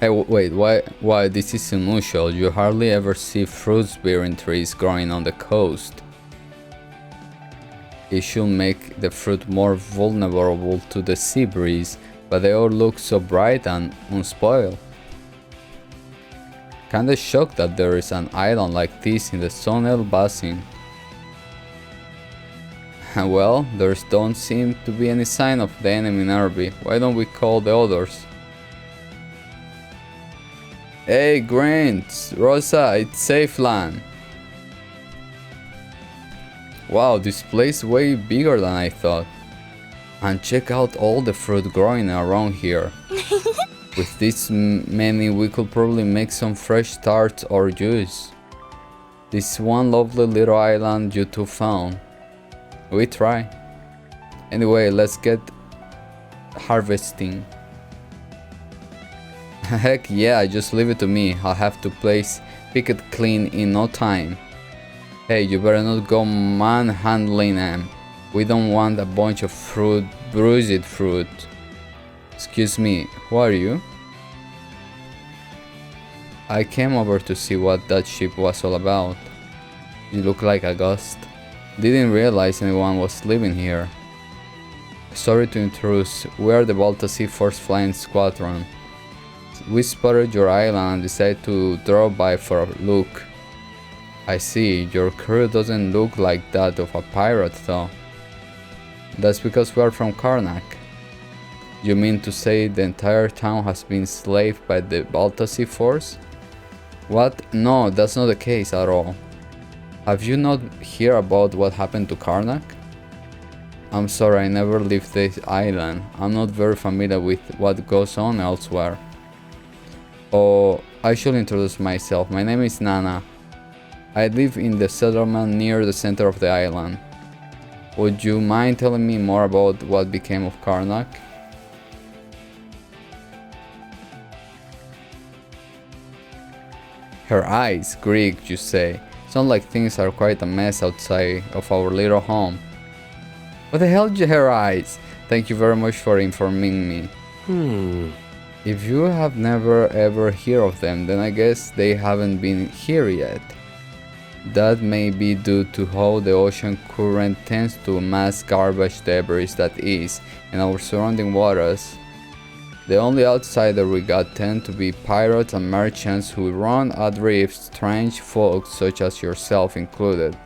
Hey, wait, why this is unusual? You hardly ever see fruit-bearing trees growing on the coast. It should make the fruit more vulnerable to the sea breeze, but they all look so bright and unspoiled. Kinda shocked that there is an island like this in the Sonel Basin. Well, there don't seem to be any sign of the enemy nearby. Why don't we call the others? Hey, Grains! Rosa, it's safe land! Wow, this place is way bigger than I thought. And check out all the fruit growing around here. With this many, we could probably make some fresh tarts or juice. This one lovely little island you two found. We try. Anyway, let's get harvesting. Heck yeah, just leave it to me. I'll have to pick it clean in no time. Hey, you better not go manhandling them. We don't want a bunch of bruised fruit. Excuse me, who are you? I came over to see what that ship was all about. You look like a ghost. Didn't realize anyone was living here. Sorry to intrude, we are the Baltasy Force Flying Squadron. We spotted your island and decided to drop by for a look. I see, your crew doesn't look like that of a pirate though. That's because we are from Karnak. You mean to say the entire town has been enslaved by the Baltasy Force? What? No, that's not the case at all. Have you not heard about what happened to Karnak? I'm sorry, I never left this island. I'm not very familiar with what goes on elsewhere. Oh, I should introduce myself. My name is Nana. I live in the settlement near the center of the island. Would you mind telling me more about what became of Karnak? Her eyes, Greek, you say. Sound like things are quite a mess outside of our little home. What the hell, her eyes? Thank you very much for informing me. If you have never ever heard of them, then I guess they haven't been here yet. That may be due to how the ocean current tends to mass garbage debris that is in our surrounding waters. The only outsider we got tend to be pirates and merchants who run adrift, strange folks such as yourself included.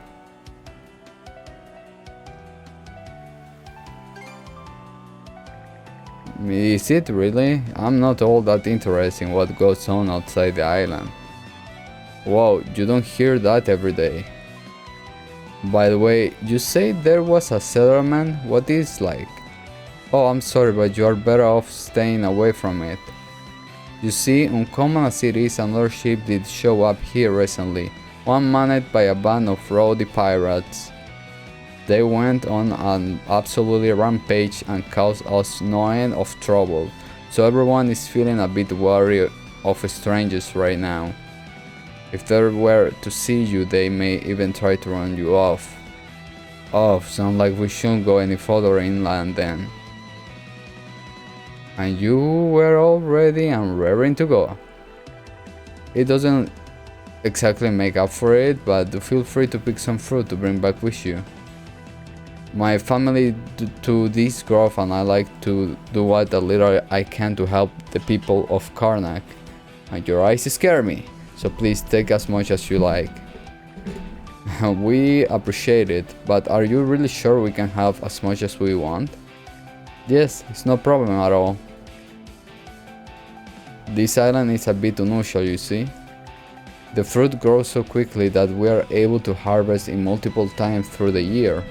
Is it really? I'm not all that interested in what goes on outside the island. Wow, you don't hear that every day. By the way, you say there was a settlement? What is it like? Oh, I'm sorry, but you are better off staying away from it. You see, uncommon as it is, another ship did show up here recently, one manned by a band of rowdy pirates. They went on an absolutely rampage and caused us no end of trouble, so everyone is feeling a bit wary of strangers right now. If they were to see you, they may even try to run you off. Oh, sounds like we shouldn't go any further inland then. And you were all ready and raring to go. It doesn't exactly make up for it, but feel free to pick some fruit to bring back with you. My family to this grove and I like to do what a little I can to help the people of Karnak. And your eyes scare me, so please take as much as you like. We appreciate it, but are you really sure we can have as much as we want? Yes, it's no problem at all. This island is a bit unusual, you see. The fruit grows so quickly that we are able to harvest it multiple times through the year.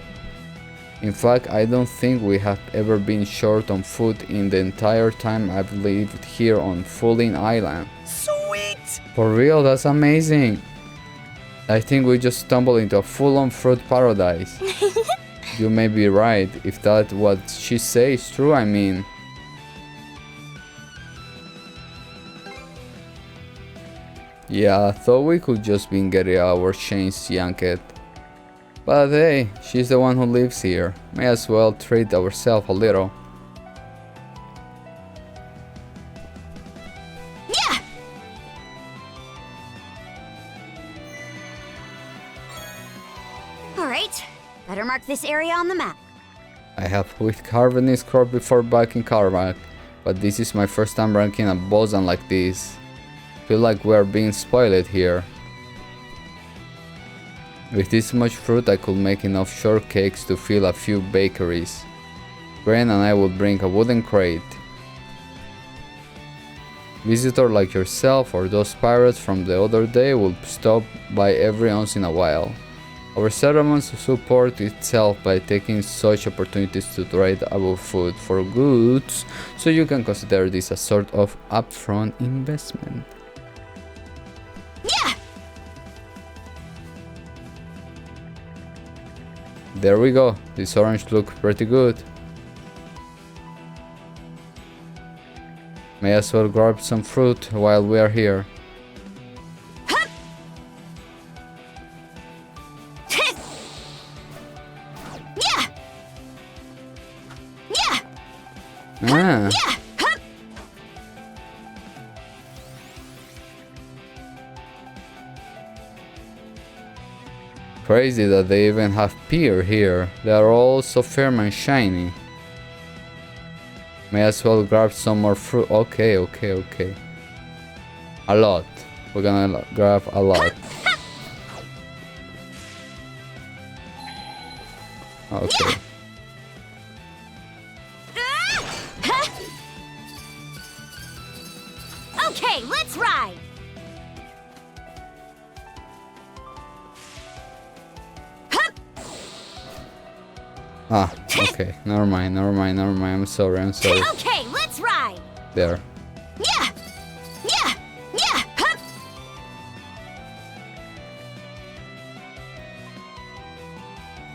In fact, I don't think we have ever been short on food in the entire time I've lived here on Fullin Island. Sweet! For real, that's amazing! I think we just stumbled into a full-on fruit paradise. You may be right, if that's what she says is true, I mean. Yeah, I thought we could just been getting our chains yanked. But hey, she's the one who lives here. May as well treat ourselves a little. Yeah! this area on the map. I have with Carvinist Corp before back in Carmack, but this is my first time ranking a boson like this. Feel like we are being spoiled here. With this much fruit I could make enough shortcakes to fill a few bakeries. Gren and I will bring a wooden crate. Visitor like yourself or those pirates from the other day will stop by every once in a while. Our settlements support itself by taking such opportunities to trade our food for goods, so you can consider this a sort of upfront investment. Yeah! There we go, this orange looks pretty good. May as well grab some fruit while we are here. Ah. Crazy that they even have pear here. They are all so firm and shiny. May as well grab some more fruit. Okay. A lot. We're gonna grab a lot. Okay. Okay, let's ride! Ah, okay. Never mind. I'm sorry. Okay, let's ride! There. Yeah!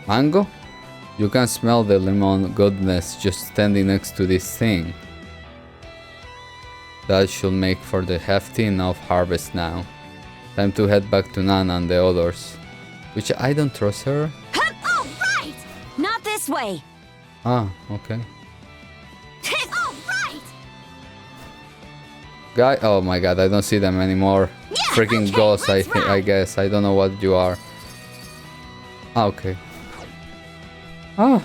Mango? You can smell the lemon goodness just standing next to this thing. That should make for the hefty enough harvest now. Time to head back to Nana and the others. Which I don't trust her. Oh, right! Not this way! Ah, okay. Oh, right! Guy, oh my god, I don't see them anymore. Yeah, Freaking okay, ghosts, let's I ride. guess. I don't know what you are. Ah, okay. Ah!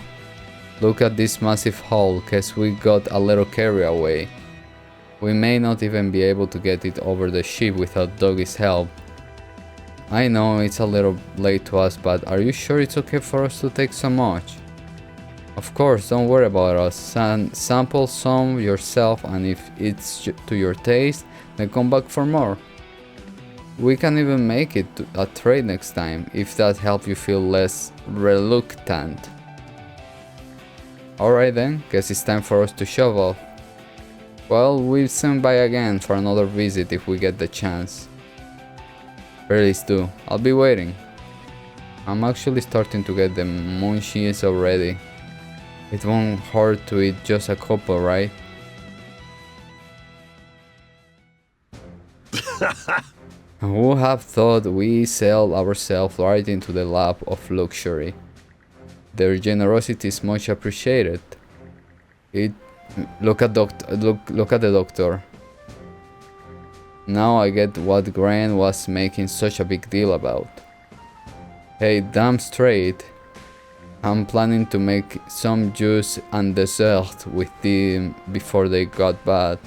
Look at this massive hole, cause we got a little carry away. We may not even be able to get it over the ship without Doggy's help. I know it's a little late to us, but are you sure it's okay for us to take so much? Of course, don't worry about us. Sample some yourself, and if it's to your taste, then come back for more. We can even make it a trade next time, if that helps you feel less reluctant. Alright then, guess it's time for us to shove off. Well, we'll swing by again for another visit if we get the chance. Please do, I'll be waiting. I'm actually starting to get the munchies already. It won't hurt to eat just a couple, right? Who have thought we sell ourselves right into the lap of luxury? Their generosity is much appreciated. Look at the doctor. Now I get what Gran was making such a big deal about. Hey, damn straight. I'm planning to make some juice and dessert with them before they got bad.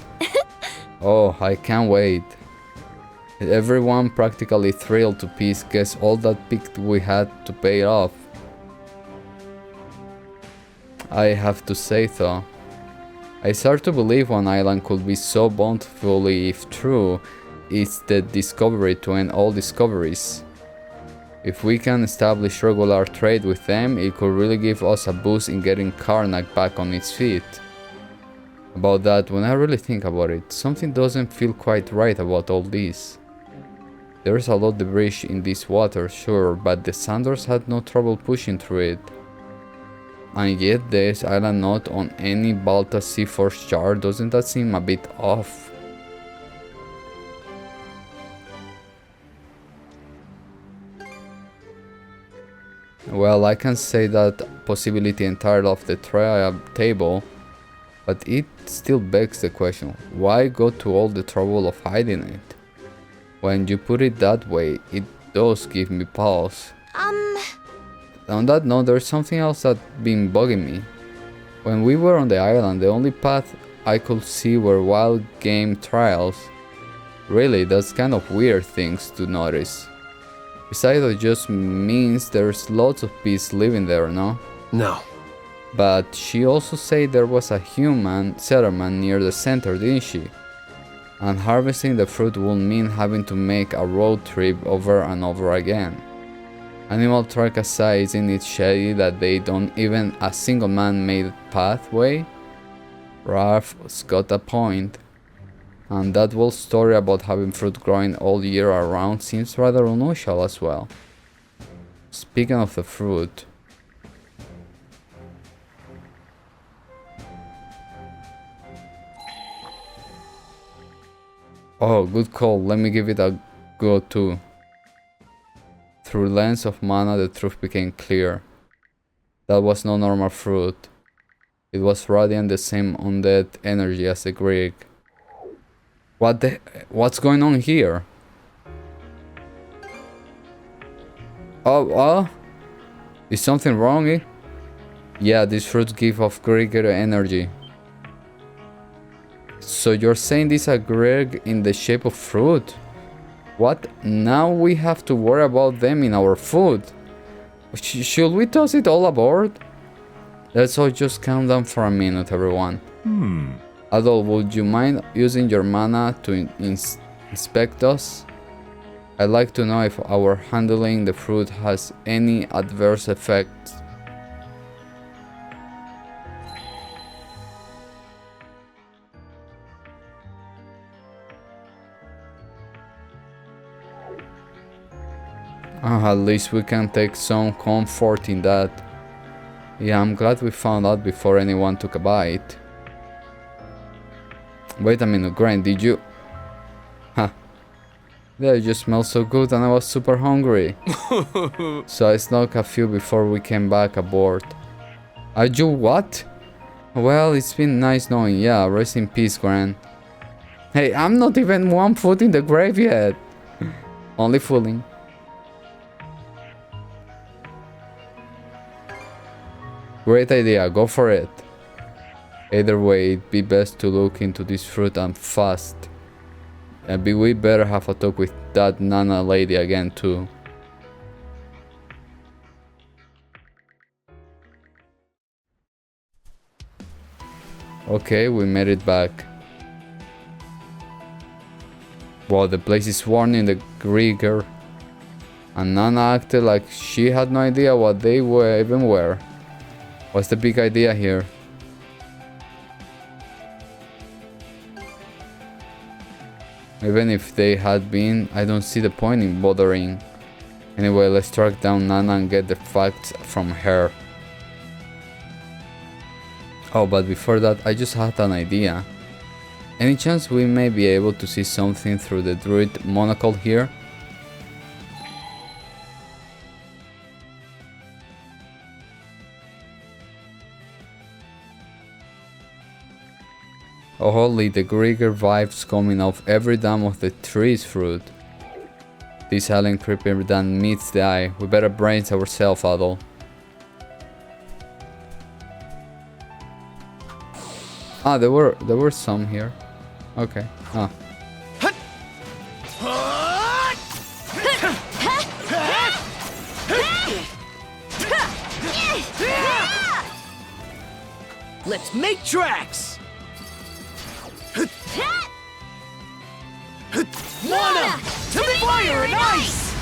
Oh, I can't wait. Everyone practically thrilled to pieces guess all that picked we had to pay off. I have to say though, I start to believe one island could be so bountifully if true, it's the discovery to end all discoveries. If we can establish regular trade with them, it could really give us a boost in getting Karnak back on its feet. About that, when I really think about it, something doesn't feel quite right about all this. There's a lot of debris in this water, sure, but the Sanders had no trouble pushing through it. And yet this island not on any Balta Seaforce chart, doesn't that seem a bit off? Well, I can say that possibility entirely off the table, but it still begs the question, why go to all the trouble of hiding it? When you put it that way, it does give me pause. on that note, there's something else that's been bugging me. When we were on the island, the only path I could see were wild game trails. Really, that's kind of weird things to notice. Besides, it just means there's lots of beasts living there, no? No. But she also said there was a human settlement near the center, didn't she? And harvesting the fruit would mean having to make a road trip over and over again. Animal track aside, isn't it shady that they don't even a single man-made pathway? Ralph's got a point. And that whole story about having fruit growing all year around seems rather unusual as well. Speaking of the fruit... Oh, good call, let me give it a go too. Through lens of mana, the truth became clear. That was no normal fruit. It was radiant the same undead energy as the Greek. What's going on here? Oh, is something wrong here? Yeah, these fruits give off greater energy. So you're saying this is a Greg in the shape of fruit? What? Now we have to worry about them in our food. Should we toss it all aboard? Let's all just calm down for a minute, everyone. Adol, would you mind using your mana to inspect us? I'd like to know if our handling the fruit has any adverse effects. At least we can take some comfort in that. Yeah, I'm glad we found out before anyone took a bite. Wait a minute, Grant, did you... Huh. They just smelled so good and I was super hungry. So I snuck a few before we came back aboard. Are you what? Well, it's been nice knowing. Yeah, rest in peace, Grant. Hey, I'm not even 1 foot in the grave yet. Only fooling. Great idea, go for it. Either way, it'd be best to look into this fruit and fast. And we better have a talk with that Nana lady again too. Okay, we made it back. Wow, the place is worn in the Grieger. And Nana acted like she had no idea what they even were. What's the big idea here? Even if they had been, I don't see the point in bothering. Anyway, let's track down Nana and get the facts from her. Oh, but before that, I just had an idea. Any chance we may be able to see something through the druid monocle here? Oh holy, the Grieger vibes coming off every damn of the tree's fruit. This silent creeper than meets the eye. We better brace ourselves, Adol. Ah, there were some here. Okay. Ah. Let's make tracks! Mana! To be fire and ice!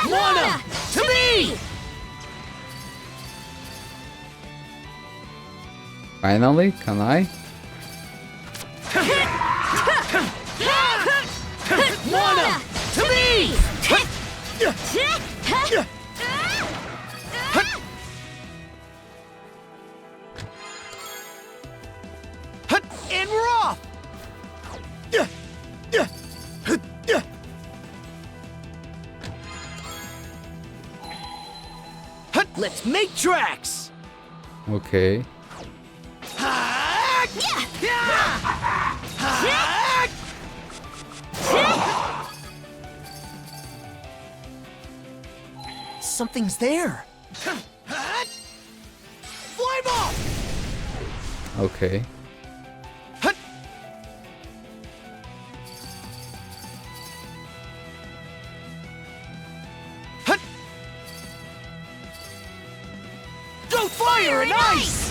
Mana! To me! Finally, can I? Mana! To me! And we're off! Let's make tracks! Okay. Something's there. Flame off! Okay. Go fire and ice!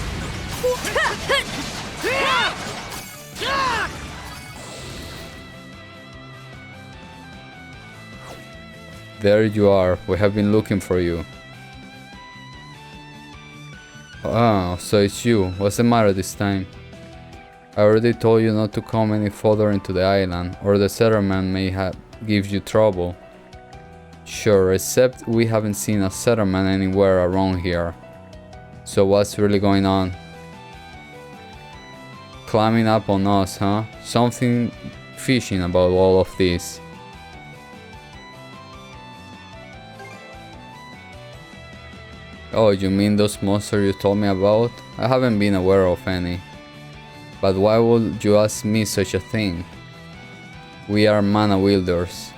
There you are. We have been looking for you. Oh, so it's you. What's the matter this time? I already told you not to come any further into the island, or the settlement may give you trouble. Sure, except we haven't seen a settlement anywhere around here. So what's really going on? Climbing up on us, huh? Something fishy about all of this. Oh, you mean those monsters you told me about? I haven't been aware of any. But why would you ask me such a thing? We are mana wielders,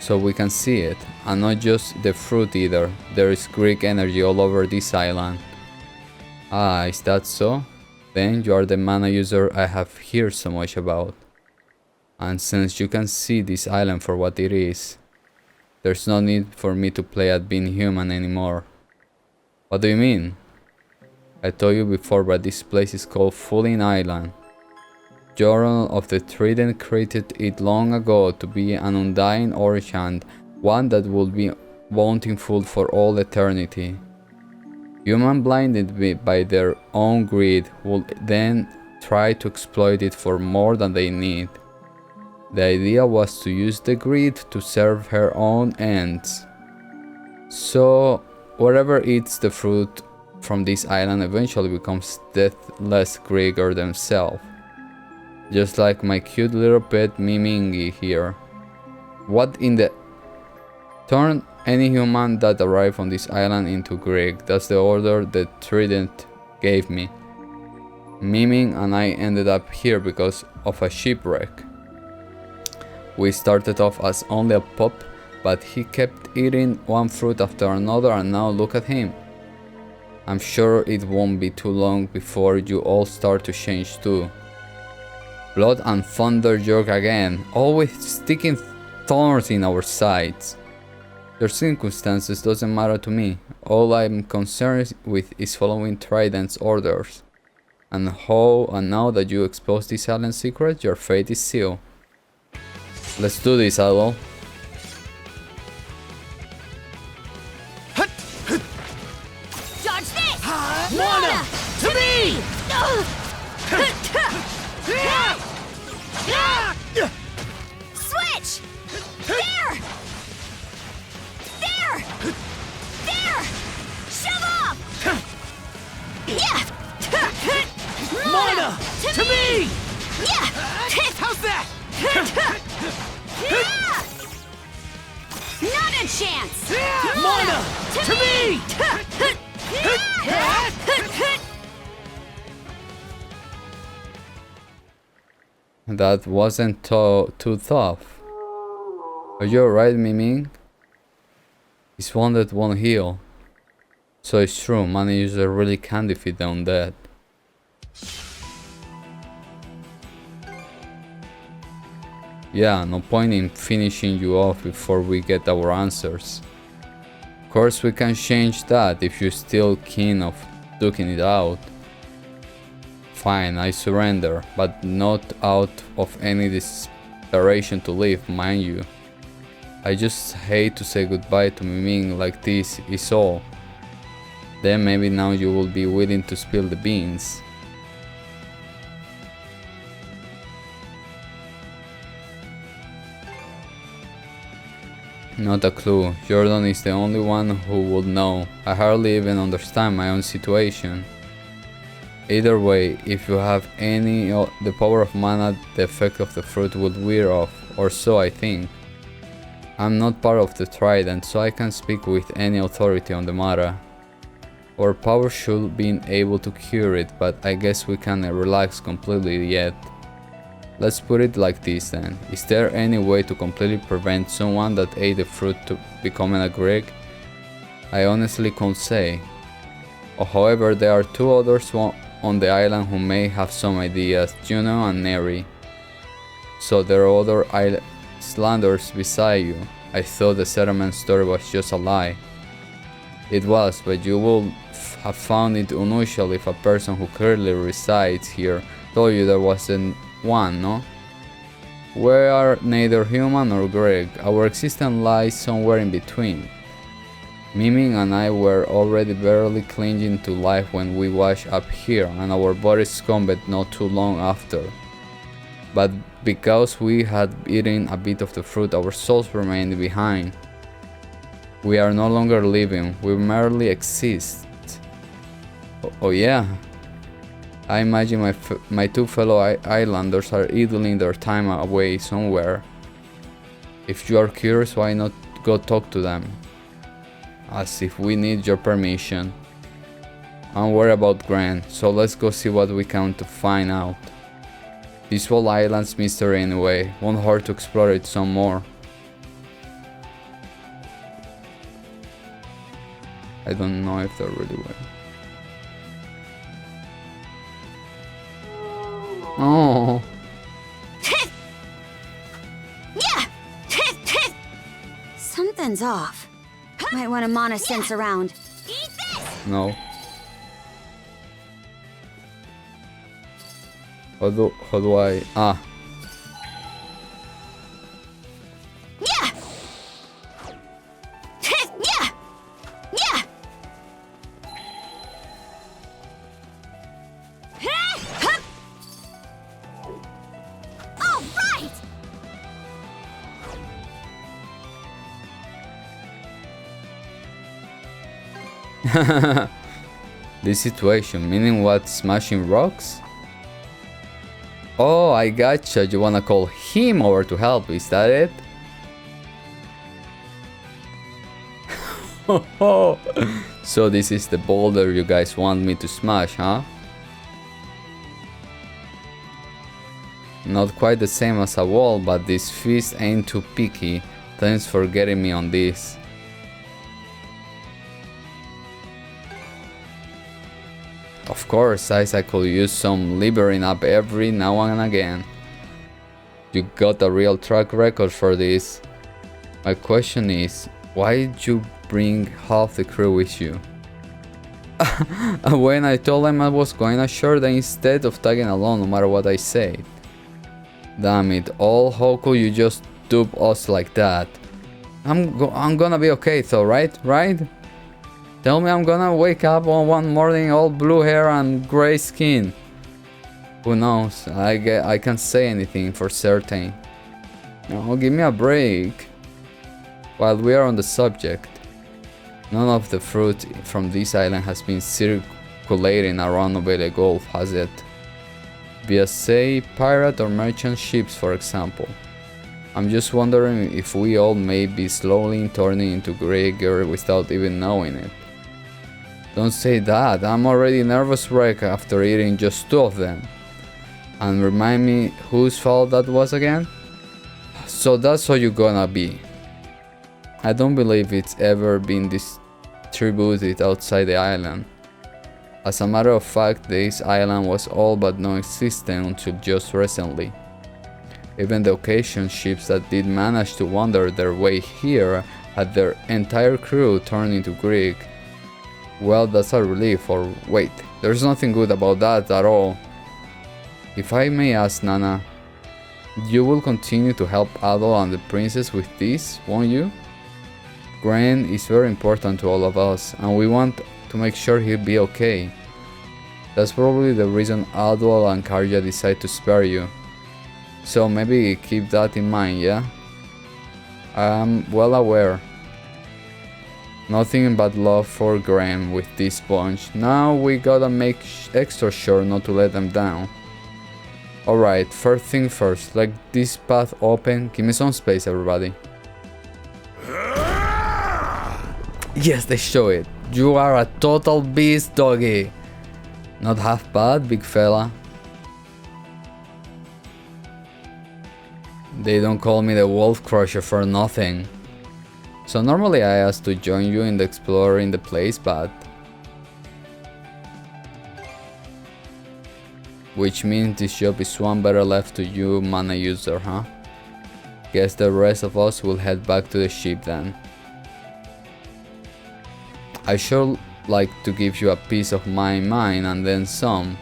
so we can see it, and not just the fruit either. There is Greek energy all over this island. Ah, is that so? Then you are the mana user I have heard so much about. And since you can see this island for what it is, there's no need for me to play at being human anymore. What do you mean? I told you before, but this place is called Falling Island. Journal of the Trident created it long ago to be an undying orchard, one that would be bountiful for all eternity. Humans blinded by their own greed will then try to exploit it for more than they need. The idea was to use the greed to serve her own ends. So, whoever eats the fruit from this island eventually becomes deathless Gregor themselves. Just like my cute little pet Mimingi here. What in the... Turn any human that arrived on this island into Greg. That's the order the Trident gave me. Miming and I ended up here because of a shipwreck. We started off as only a pup, but he kept eating one fruit after another, and now look at him. I'm sure it won't be too long before you all start to change too. Blood and thunder joke again, always sticking thorns in our sides. Your circumstances doesn't matter to me. All I'm concerned with is following Trident's orders. And now that you exposed this island secret, your fate is sealed. Let's do this, Idol. Dodge this! Mana! To me! Switch! There! There! There! Shove off! Yeah! Mana! To me! Yeah! How's that? Yeah! Not a chance! Mana! To me! That wasn't too tough. Are you alright, Miming? It's one that won't heal. So it's true, mana user really can defeat the undead. Yeah, no point in finishing you off before we get our answers. Of course we can change that if you're still keen of duking it out. Fine, I surrender, but not out of any desperation to live, mind you. I just hate to say goodbye to Miming like this is all. Then maybe now you will be willing to spill the beans. Not a clue. Jordan is the only one who would know. I hardly even understand my own situation. Either way, if you have the power of mana, the effect of the fruit would wear off, or so I think. I'm not part of the Trident, so I can't speak with any authority on the matter. Our power should be able to cure it, but I guess we can't relax completely yet. Let's put it like this then. Is there any way to completely prevent someone that ate the fruit to becoming a Greg? I honestly can't say. However, there are two others on the island who may have some ideas, Juno and Neri. So there are other islanders beside you. I thought the settlement story was just a lie. It was, but you would have found it unusual if a person who clearly resides here told you there wasn't one, no? We are neither human nor Greek. Our existence lies somewhere in between. Mimi and I were already barely clinging to life when we washed up here, and our bodies succumbed not too long after. But because we had eaten a bit of the fruit, our souls remained behind. We are no longer living, we merely exist. Oh yeah. I imagine my two fellow islanders are idling their time away somewhere. If you are curious, why not go talk to them? As if we need your permission. I'm worried about Grant, so let's go see what we can to find out. This whole island's mystery anyway, won't hurt to explore it some more. I don't know if they're really well. Oh. Yeah. Something's off. Might want to mana sense around. Eat this. No. How do I... Ah. Yeah. Yeah. Yeah. All right. This situation, meaning what, smashing rocks? Oh, I gotcha, you wanna call him over to help, is that it? So this is the boulder you guys want me to smash, huh? Not quite the same as a wall, but this fist ain't too picky. Thanks for getting me on this. Of course, I could use some levering up every now and again. You got a real track record for this. My question is, why did you bring half the crew with you? When I told them I was going ashore, they instead of tagging along no matter what I said. Damn it, all how could you just dupe us like that? I'm gonna be okay though, right? Tell me I'm gonna wake up on one morning all blue hair and gray skin. Who knows? I can't say anything for certain. Oh, give me a break. While we are on the subject, none of the fruit from this island has been circulating around Novelia Gulf, has it? Via, say, pirate or merchant ships, for example. I'm just wondering if we all may be slowly turning into grey gear without even knowing it. Don't say that, I'm already nervous wreck after eating just 2 of them. And remind me whose fault that was again? So that's how you're gonna be. I don't believe it's ever been distributed outside the island. As a matter of fact, this island was all but non-existent until just recently. Even the occasion ships that did manage to wander their way here had their entire crew turned into Greek. Well, that's a relief, or wait, there's nothing good about that at all. If I may ask, Nana, you will continue to help Adol and the princess with this, won't you? Grant is very important to all of us, and we want to make sure he'll be okay. That's probably the reason Adol and Karja decide to spare you. So maybe keep that in mind, yeah? I'm well aware. Nothing but love for Graham with this bunch. Now we gotta make extra sure not to let them down. Alright, first thing first, let this path open. Give me some space, everybody. Yes, they show it. You are a total beast, doggy. Not half bad, big fella. They don't call me the Wolf Crusher for nothing. So normally I asked to join you in the exploring the place, but... Which means this job is one better left to you, mana user, huh? Guess the rest of us will head back to the ship then. I sure like to give you a piece of my mind and then some.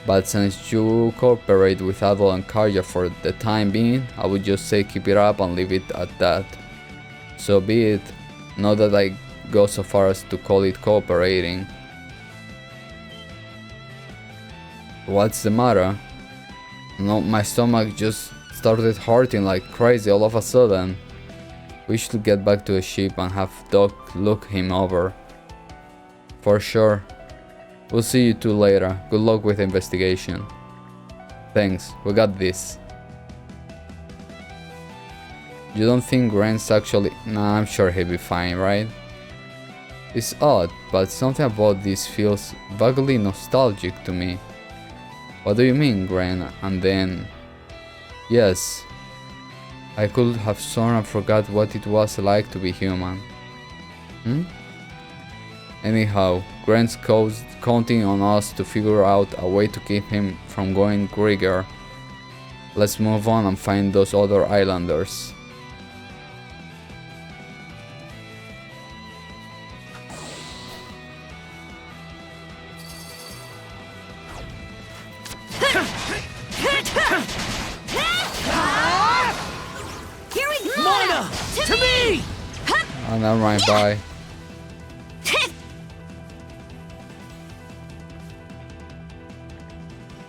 But since you cooperate with Adol and Karja for the time being, I would just say keep it up and leave it at that. So be it, not that I go so far as to call it cooperating. What's the matter? No, my stomach just started hurting like crazy all of a sudden. We should get back to the ship and have Doc look him over. For sure. We'll see you two later. Good luck with the investigation. Thanks, we got this. You don't think Grant's actually... Nah, I'm sure he'll be fine, right? It's odd, but something about this feels vaguely nostalgic to me. What do you mean, Grant? And then... Yes. I could have sworn I forgot what it was like to be human. Anyhow, Grant's counting on us to figure out a way to keep him from going grigger. Let's move on and find those other islanders. Here we go! Mana! To me! Oh, never mind, bye.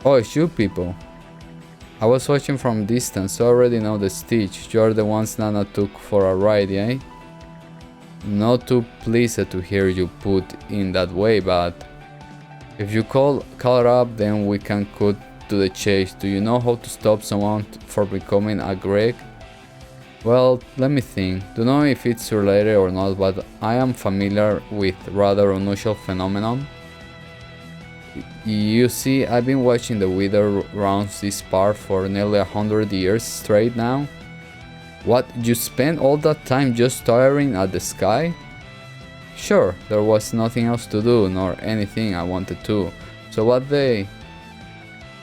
Oh, it's you people. I was watching from distance, so I already know the stitch. You're the ones Nana took for a ride, eh? Not too pleased to hear you put in that way, but... If you call it up, then we can cut to the chase. Do you know how to stop someone for becoming a Greg? Well, let me think. Don't know if it's related or not, but I am familiar with rather unusual phenomenon. You see, I've been watching the weather rounds this part for nearly 100 years straight now. What, you spent all that time just staring at the sky? Sure, there was nothing else to do, nor anything I wanted to. So what they...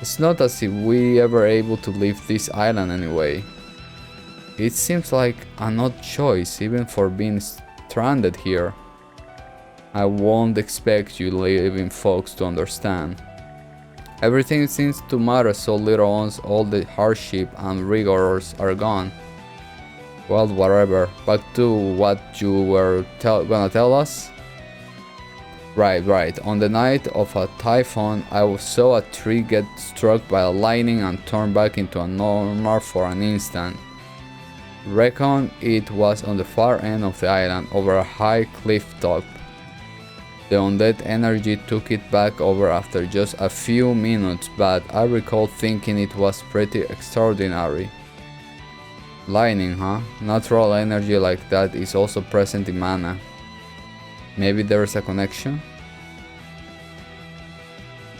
It's not as if we ever able to leave this island anyway. It seems like an odd choice, even for being stranded here. I won't expect you living folks to understand. Everything seems to matter so little once all the hardship and rigors are gone. Well, whatever. Back to what you were gonna tell us? Right. On the night of a typhoon, I saw a tree get struck by a lightning and turn back into a normal for an instant. Reckon it was on the far end of the island, over a high cliff top. The undead energy took it back over after just a few minutes, but I recall thinking it was pretty extraordinary. Lightning, huh? Natural energy like that is also present in mana. Maybe there's a connection?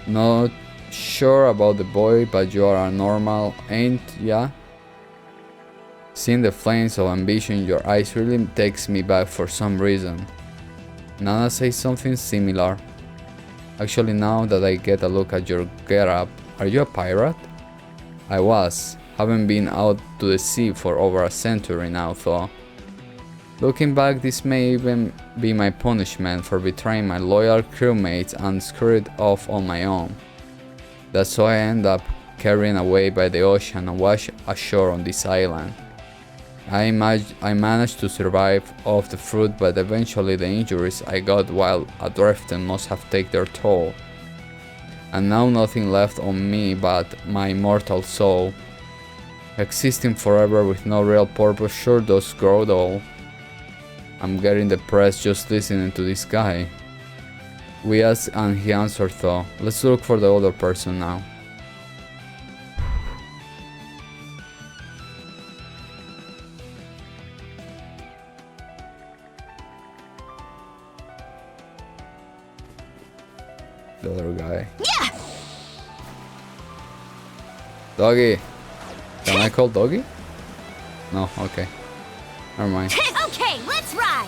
Not sure about the boy, but you are a normal, ain't ya? Seeing the flames of ambition in your eyes really takes me back for some reason. Nana says something similar. Actually, now that I get a look at your getup, are you a pirate? I was. Haven't been out to the sea for over a century now, though. Looking back, this may even be my punishment for betraying my loyal crewmates and scurried off on my own. That's why I end up carried away by the ocean and washed ashore on this island. I managed to survive off the fruit, but eventually the injuries I got while adrift must have taken their toll. And now nothing left on me but my immortal soul. Existing forever with no real purpose sure does grow dull. I'm getting depressed just listening to this guy. We asked and he answered though. Let's look for the other person now. The other guy. Yeah! Doggy! Can I call Doggy? No, okay. Never mind. Okay, let's ride.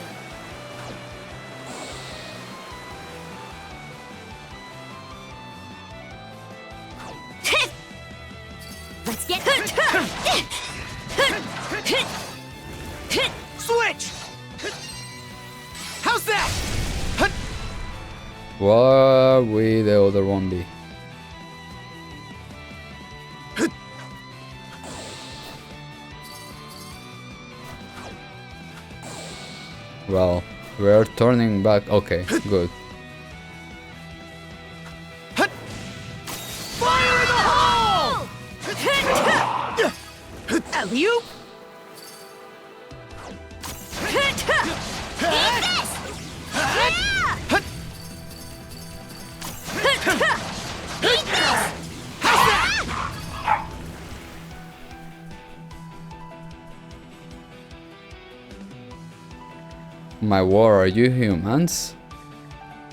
Let's get Switch! How's that? What will the other one be? Well, we're turning back. Okay, good. Fire in the hole! Alley-oop! My war, are you humans?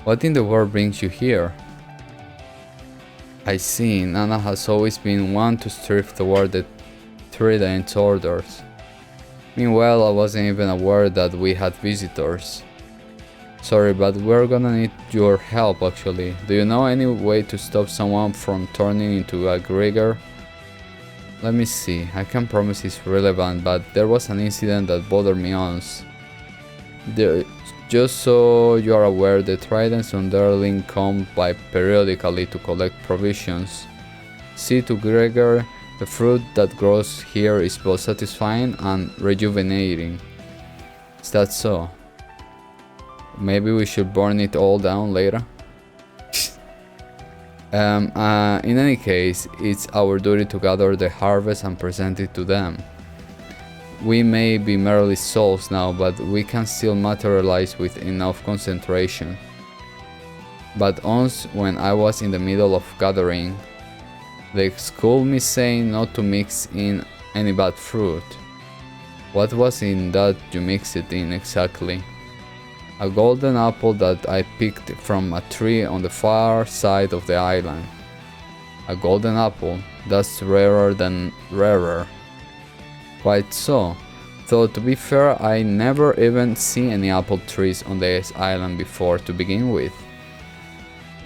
What in the world brings you here? I see, Nana has always been one to strive toward the Trident orders. Meanwhile, I wasn't even aware that we had visitors. Sorry, but we're gonna need your help actually. Do you know any way to stop someone from turning into a Grigger? Let me see, I can't promise it's relevant, but there was an incident that bothered me once. Just so you are aware, the Trident's underling come by periodically to collect provisions. See to Gregor, the fruit that grows here is both satisfying and rejuvenating. Is that so? Maybe we should burn it all down later? In any case, it's our duty to gather the harvest and present it to them. We may be merely souls now, but we can still materialize with enough concentration. But once, when I was in the middle of gathering, they schooled me saying not to mix in any bad fruit. What was in that you mixed it in exactly? A golden apple that I picked from a tree on the far side of the island. A golden apple, that's rarer than rarer. Quite so, though to be fair, I never even seen any apple trees on this island before to begin with.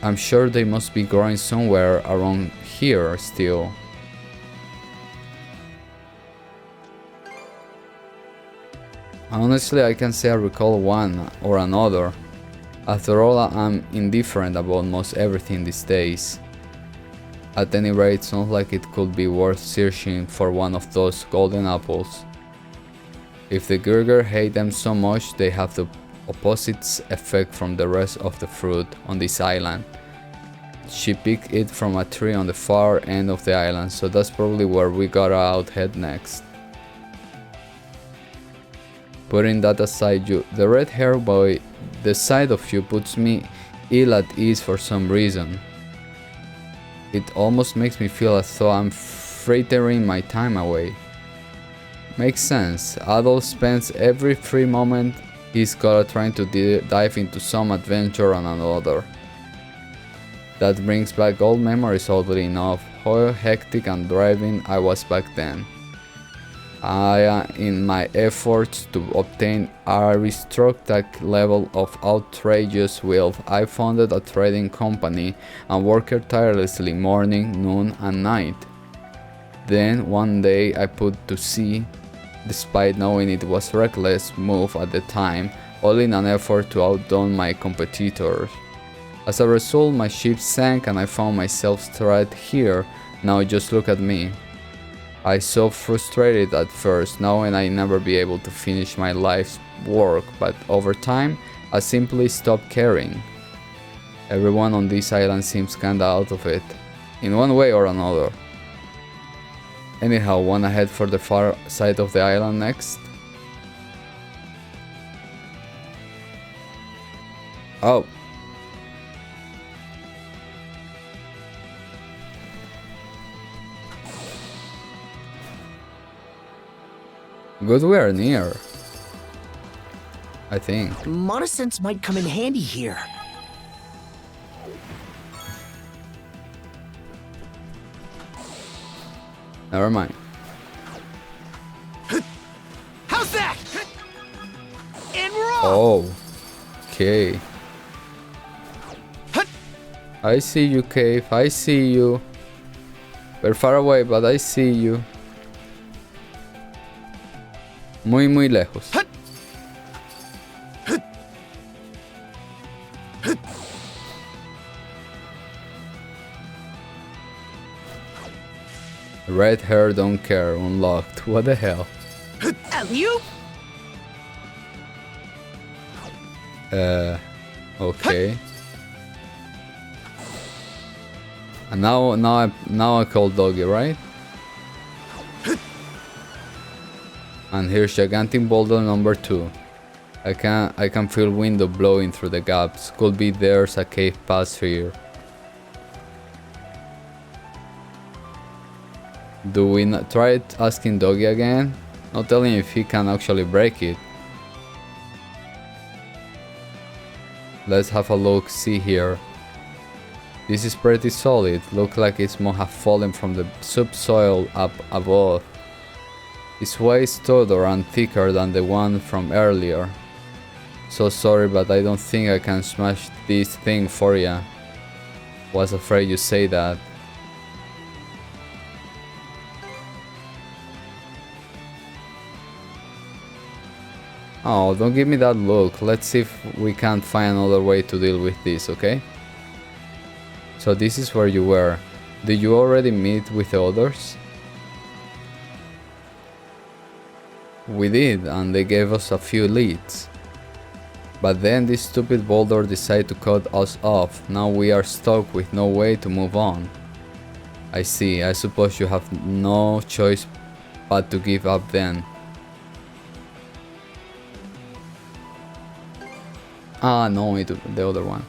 I'm sure they must be growing somewhere around here still. Honestly, I can say I recall one or another. After all, I'm indifferent about most everything these days. At any rate, it sounds like it could be worth searching for one of those golden apples. If the Gurger hate them so much, they have the opposite effect from the rest of the fruit on this island. She picked it from a tree on the far end of the island, so that's probably where we gotta out head next. Putting that aside, the red-haired boy, the sight of you puts me ill at ease for some reason. It almost makes me feel as though I'm frittering my time away. Makes sense. Adolf spends every free moment he's got trying to dive into some adventure on another. That brings back old memories, oddly enough, how hectic and driving I was back then. In my efforts to obtain aristocratic level of outrageous wealth, I founded a trading company and worked tirelessly morning, noon and night. Then one day I put to sea, despite knowing it was a reckless move at the time, all in an effort to outdo my competitors. As a result, my ship sank and I found myself stranded here. Now just look at me. I was so frustrated at first, knowing I'd never be able to finish my life's work, but over time, I simply stopped caring. Everyone on this island seems kinda out of it, in one way or another. Anyhow, wanna head for the far side of the island next? Oh. Good, we are near. I think. Monosense might come in handy here. Never mind. How's that? Oh, okay. I see you, Cave. I see you. We're far away, but I see you. Muy, muy lejos. Red hair don't care, unlocked. What the hell? Alley-oop! Okay. And now I call Doggy, right? And here's gigantic boulder number 2. I can feel wind blowing through the gaps. Could be there's a cave pass here. Do we not try it asking Doggy again? Not telling if he can actually break it. Let's have a look, see here. This is pretty solid. Look like it must have fallen from the subsoil up above. It's way taller and thicker than the one from earlier. So sorry, but I don't think I can smash this thing for ya. Was afraid you say that. Oh, don't give me that look. Let's see if we can't find another way to deal with this, okay? So this is where you were. Did you already meet with the others? We did, and they gave us a few leads. But then this stupid boulder decided to cut us off. Now we are stuck with no way to move on. I see. I suppose you have no choice but to give up then. Ah, no, the other one.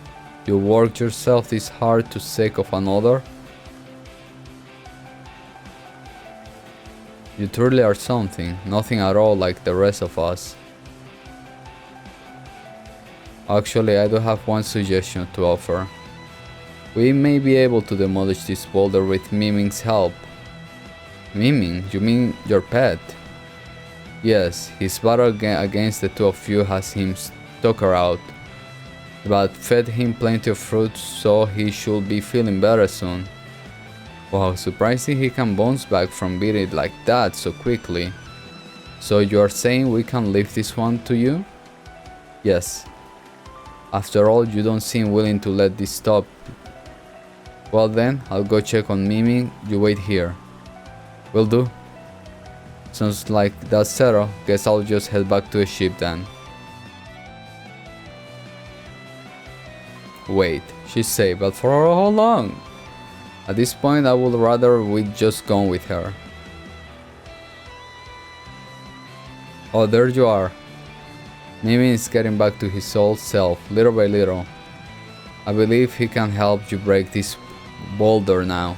You worked yourself this hard to sake of another? You truly are something, nothing at all like the rest of us. Actually, I do have one suggestion to offer. We may be able to demolish this boulder with Miming's help. Miming? You mean your pet? Yes, his battle against the two of you has him stuck out. But fed him plenty of fruit, so he should be feeling better soon. Wow, surprising he can bounce back from beating it like that so quickly. So you are saying we can leave this one to you? Yes. After all, you don't seem willing to let this stop. Well then, I'll go check on Mimi, you wait here. Will do. Sounds like that's settled. Guess I'll just head back to the ship then. Wait, she's safe, but for how long? At this point I would rather we'd just gone with her. Oh, there you are. Mimi is getting back to his old self, little by little. I believe he can help you break this boulder now.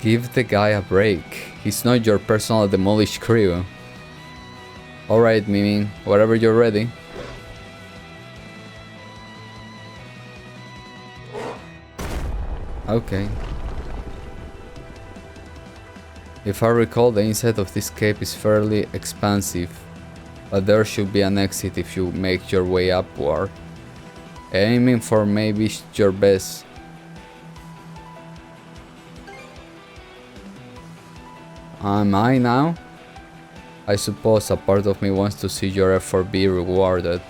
Give the guy a break. He's not your personal demolished crew. Alright, Mimi, wherever you're ready. Okay. If I recall, the inside of this cave is fairly expansive, but there should be an exit if you make your way upward. Aiming for maybe your best. Am I now? I suppose a part of me wants to see your effort be rewarded.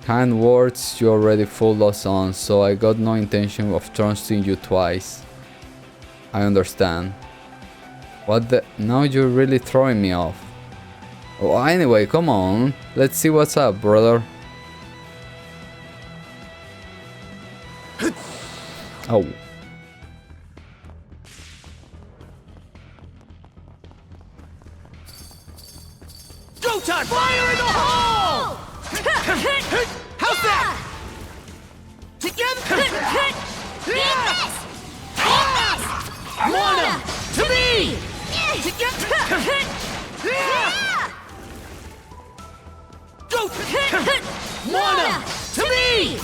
Kind words you already fooled us on, so I got no intention of trusting you twice. I understand. What the? Now you're really throwing me off. Oh, anyway, come on. Let's see what's up, brother. Oh. Go time! Fire in the hole! How's that? Together! Wanna! To me! Together! Go! Wanna! To me!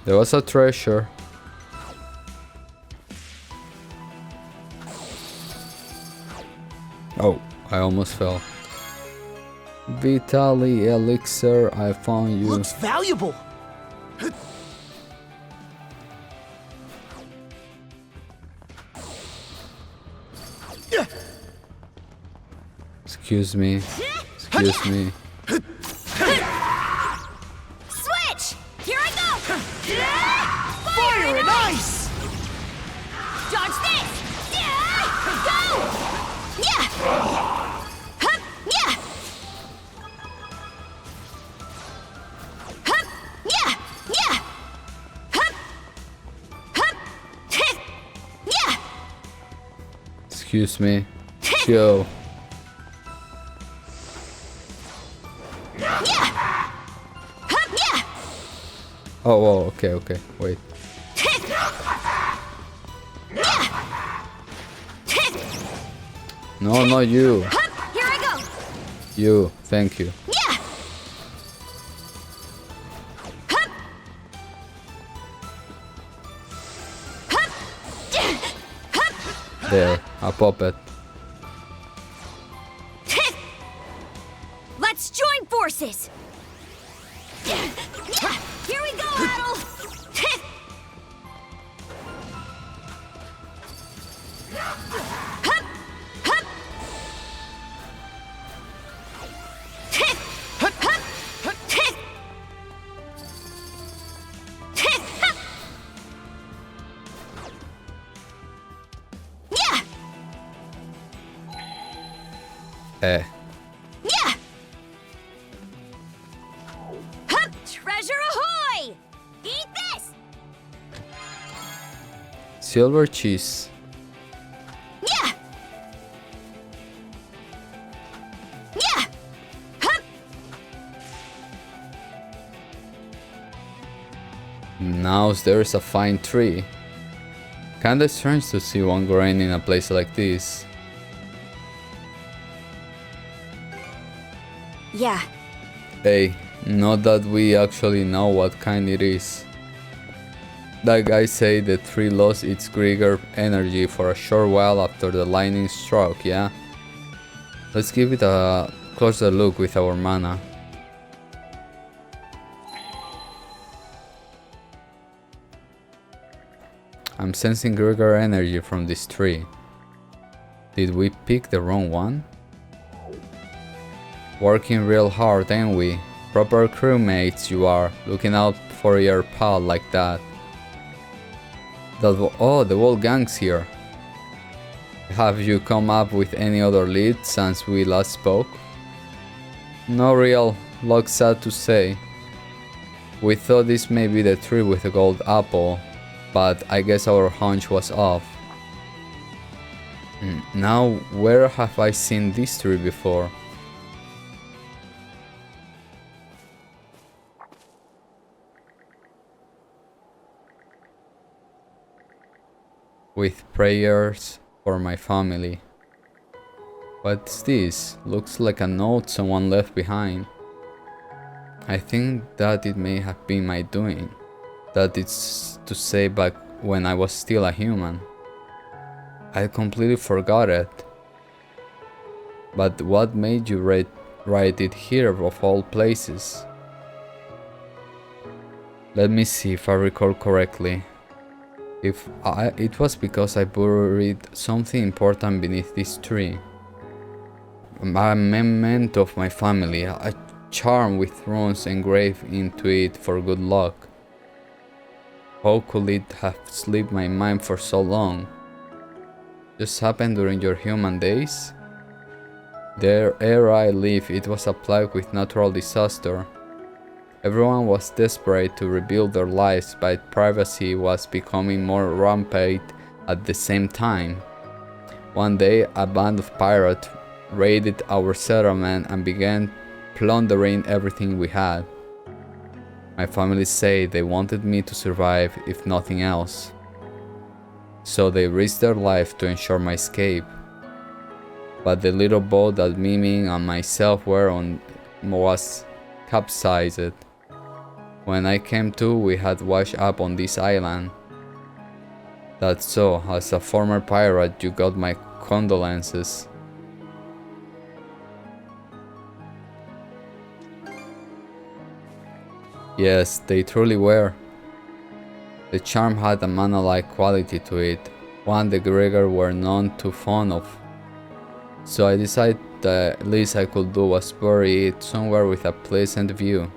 There was a treasure. Oh, I almost fell. Vitali elixir, I found you. Looks valuable. Excuse me. Excuse me. Switch! Here I go! Fire and ice! Dodge this! Go! Yeah! Hup! Yeah! Hup! Yeah! Yeah! Hup! Hup! Yeah! Excuse me. Go. Oh, okay, okay. Wait. No, not you. Here I go! You. Thank you. Yeah! There. A puppet. Let's join forces! Here we go, Adel! Eh. Yeah! Hup! Treasure ahoy! Eat this! Silver cheese. Yeah! Yeah! Hup! Now there's a fine tree. Kinda strange to see one growing in a place like this. Yeah. Hey, not that we actually know what kind it is. That guy said the tree lost its Grieger energy for a short while after the lightning struck, yeah? Let's give it a closer look with our mana. I'm sensing Grieger energy from this tree. Did we pick the wrong one? Working real hard, ain't we? Proper crewmates you are, looking out for your pal like that. Oh, the whole gang's here. Have you come up with any other leads since we last spoke? No real luck, sad to say. We thought this may be the tree with the gold apple, but I guess our hunch was off. Now, where have I seen this tree before? With prayers for my family. What's this? Looks like a note someone left behind. I think that it may have been my doing. That it's to say back when I was still a human. I completely forgot it. But what made you write it here of all places? Let me see if I recall correctly. It was because I buried something important beneath this tree. A memento of my family, a charm with runes engraved into it for good luck. How could it have slipped my mind for so long? Just happened during your human days? The era I live, it was a plague with natural disaster. Everyone was desperate to rebuild their lives, but privacy was becoming more rampant at the same time. One day, a band of pirates raided our settlement and began plundering everything we had. My family said they wanted me to survive, if nothing else. So they risked their life to ensure my escape. But the little boat that Mimi and myself were on was capsized. When I came to, we had washed up on this island. That's so, as a former pirate, you got my condolences. Yes, they truly were. The charm had a mana-like quality to it, one the Gregor were none too fond of. So I decided the least I could do was bury it somewhere with a pleasant view.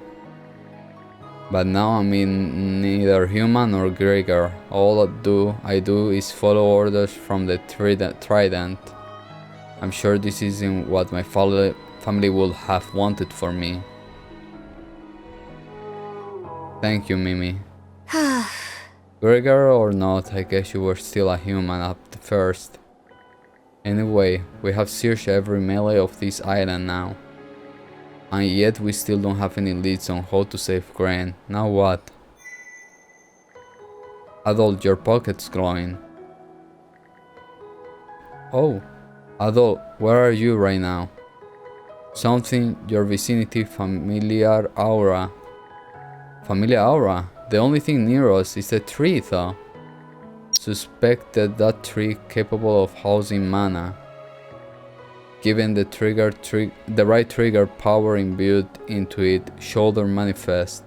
But now I'm in neither human nor Gregor. All I do is follow orders from the trident. I'm sure this isn't what my family would have wanted for me. Thank you, Mimi. Gregor or not, I guess you were still a human at first. Anyway, we have searched every melee of this island now. And yet we still don't have any leads on how to save Gran. Now what? Adult, your pocket's glowing. Oh, Adult, where are you right now? Something, your vicinity, familiar aura. Familiar aura? The only thing near us is a tree though. Suspected that tree capable of housing mana. Given the right trigger power imbued into it, shoulder manifest.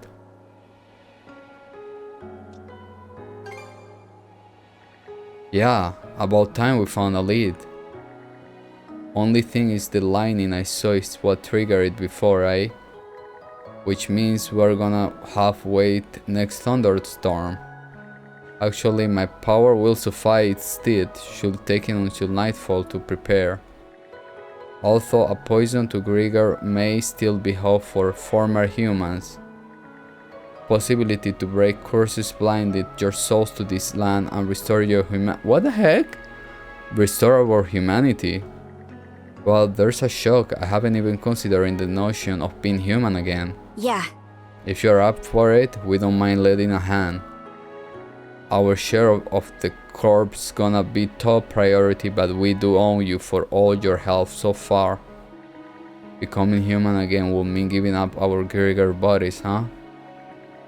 Yeah, about time we found a lead. Only thing is the lightning I saw is what triggered it before, eh? Which means we're gonna have wait next thunderstorm. Actually, my power will suffice instead, should take it until nightfall to prepare. Although a poison to Gregor may still be hope for former humans. Possibility to break curses blinded your souls to this land and restore your What the heck? Restore our humanity? Well, there's a shock. I haven't even considered the notion of being human again. Yeah. If you're up for it, we don't mind lending a hand. Our share of the corpse gonna be top priority, but we do owe you for all your help so far. Becoming human again will mean giving up our Gregor bodies, huh?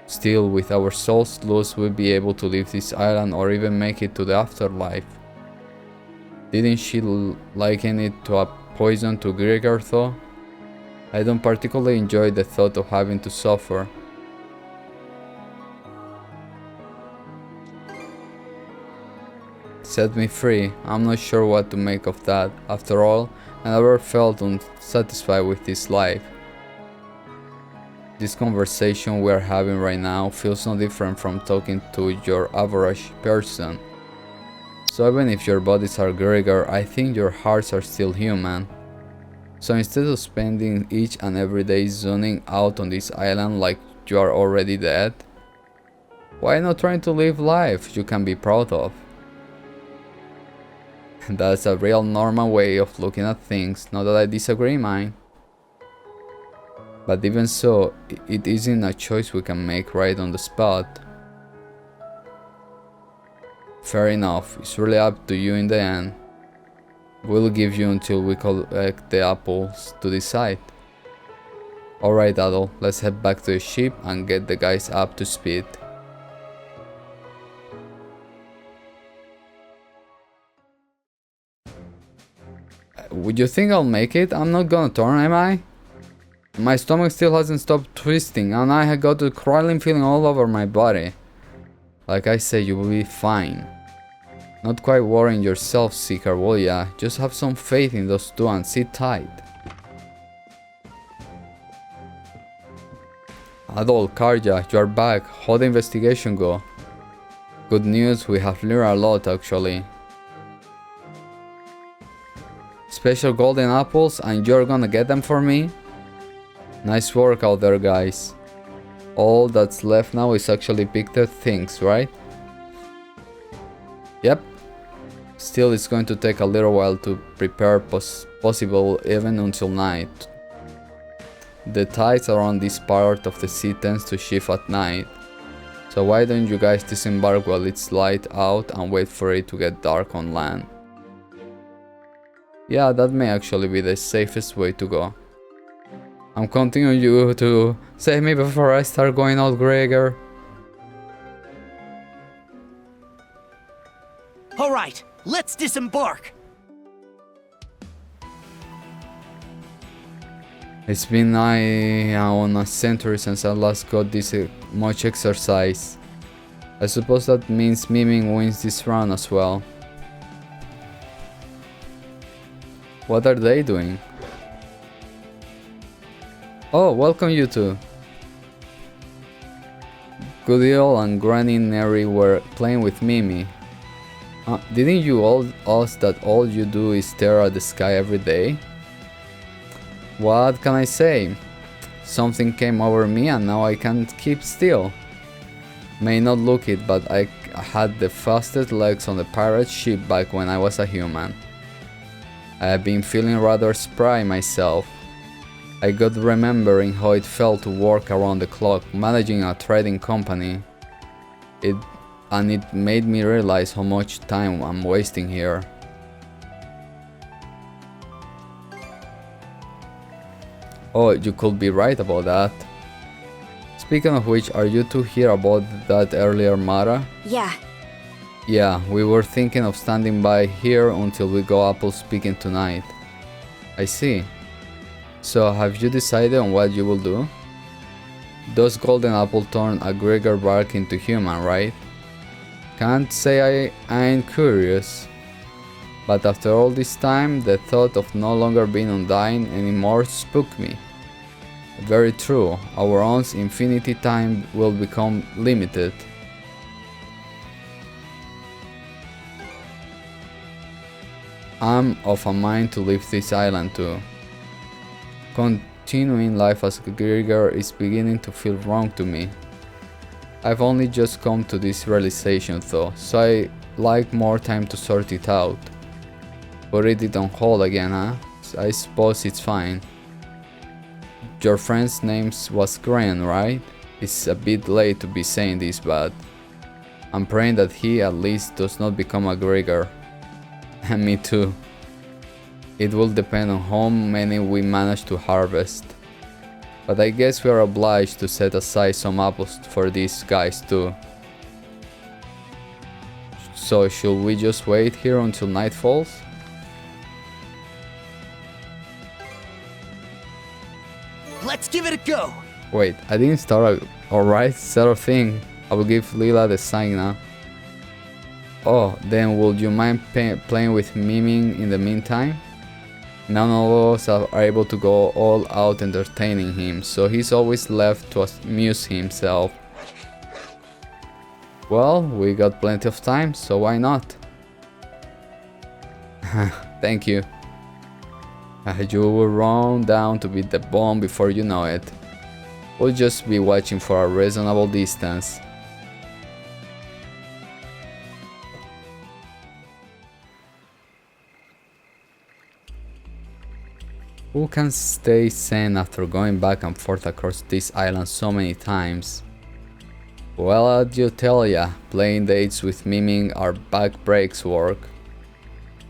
Still, with our souls loose, we'll be able to leave this island or even make it to the afterlife. Didn't she liken it to a poison to Gregor though? I don't particularly enjoy the thought of having to suffer. Set me free. I'm not sure what to make of that. After all, I never felt unsatisfied with this life. This conversation we are having right now feels no different from talking to your average person. So even if your bodies are Gregor, I think your hearts are still human. So instead of spending each and every day zoning out on this island like you are already dead, why not trying to live life you can be proud of? That's a real normal way of looking at things, not that I disagree, mine. But even so, it isn't a choice we can make right on the spot. Fair enough, it's really up to you in the end. We'll give you until we collect the apples to decide. Alright, Adol, let's head back to the ship and get the guys up to speed. Would you think I'll make it? I'm not gonna turn, am I? My stomach still hasn't stopped twisting and I have got a crawling feeling all over my body. Like I said, you will be fine. Not quite worrying yourself, Seeker, will ya? Just have some faith in those two and sit tight. Adol, Karja, you are back. How'd the investigation go? Good news, we have learned a lot actually. Special golden apples and you're gonna get them for me? Nice work out there, guys. All that's left now is actually pick the things, right? Yep. Still, it's going to take a little while to prepare, possible even until night. The tides around this part of the sea tends to shift at night. So why don't you guys disembark while it's light out and wait for it to get dark on land? Yeah, that may actually be the safest way to go. I'm counting on you to save me before I start going out Gregor. Alright, let's disembark. It's been nigh on a century since I last got this much exercise. I suppose that means Miming wins this round as well. What are they doing? Oh, welcome you two. Goodiel and Granny Neri were playing with Mimi. Didn't you all ask that all you do is stare at the sky every day? What can I say? Something came over me and now I can't keep still. May not look it, but I had the fastest legs on the pirate ship back when I was a human. I have been feeling rather spry myself. I got remembering how it felt to work around the clock, managing a trading company. It made me realize how much time I'm wasting here. Oh, you could be right about that. Speaking of which, are you two here about that earlier matter? Yeah. Yeah, we were thinking of standing by here until we go apple speaking tonight. I see. So, have you decided on what you will do? Those golden apple turn a Gregor bark into human, right? Can't say I ain't curious. But after all this time, the thought of no longer being undying anymore spooked me. Very true, our own infinity time will become limited. I'm of a mind to leave this island too. Continuing life as Gregor is beginning to feel wrong to me. I've only just come to this realization though, so I like more time to sort it out. Put it on hold again, huh? I suppose it's fine. Your friend's name was Gren, right? It's a bit late to be saying this, but I'm praying that he at least does not become a Gregor. And me too. It will depend on how many we manage to harvest. But I guess we are obliged to set aside some apples for these guys too. So should we just wait here until night falls? Let's give it a go. Wait, I didn't start alright, sort of thing. I will give Lila the sign now. Oh, then would you mind playing with Miming in the meantime? None of us are able to go all out entertaining him, so he's always left to amuse himself. Well, we got plenty of time, so why not? Thank you. You will run down to beat the bomb before you know it. We'll just be watching for a reasonable distance. Who can stay sane after going back and forth across this island so many times? Well, I do tell ya, playing dates with Miming our back breaks work.